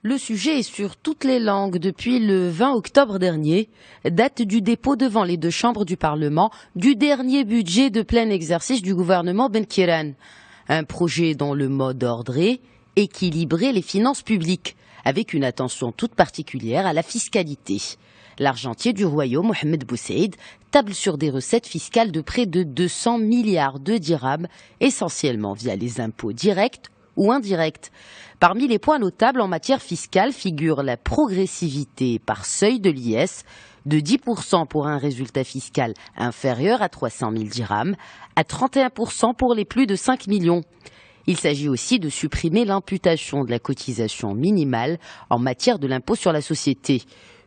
Le sujet est sur toutes les langues depuis le 20 octobre dernier, date du dépôt devant les deux chambres du Parlement du dernier budget de plein exercice du gouvernement Benkiran. Un projet dont le mot d'ordre est équilibrer les finances publiques, avec une attention toute particulière à la fiscalité. L'argentier du royaume, Mohamed Boussaïd, table sur des recettes fiscales de près de 200 milliards de dirhams, essentiellement via les impôts directs ou indirects. Parmi les points notables en matière fiscale figure la progressivité par seuil de l'IS, de 10% pour un résultat fiscal inférieur à 300 000 dirhams, à 31% pour les plus de 5 millions. Il s'agit aussi de supprimer l'imputation de la cotisation minimale en matière de l'impôt sur la société.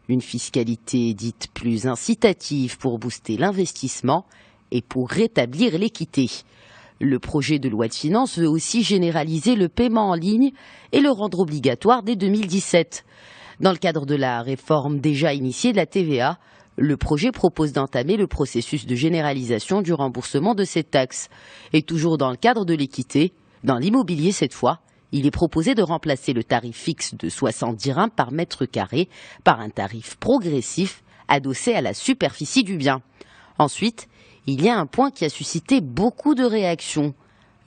Une fiscalité dite plus incitative pour booster l'investissement et pour rétablir l'équité. Le projet de loi de finances veut aussi généraliser le paiement en ligne et le rendre obligatoire dès 2017. Dans le cadre de la réforme déjà initiée de la TVA, le projet propose d'entamer le processus de généralisation du remboursement de cette taxe. Et toujours dans le cadre de l'équité, dans l'immobilier cette fois, il est proposé de remplacer le tarif fixe de 60 dirhams par mètre carré par un tarif progressif adossé à la superficie du bien. Ensuite, il y a un point qui a suscité beaucoup de réactions.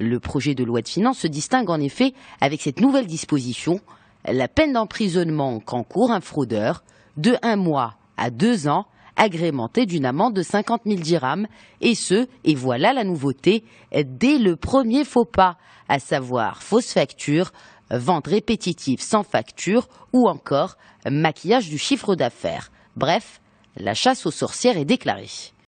Le projet de loi de finances se distingue en effet avec cette nouvelle disposition, la peine d'emprisonnement qu'encourt un fraudeur de 1 mois à 2 ans, agrémentée d'une amende de 50 000 dirhams, et ce, et voilà la nouveauté, dès le premier faux pas, à savoir fausse facture, vente répétitive sans facture ou encore maquillage du chiffre d'affaires. Bref, la chasse aux sorcières est déclarée.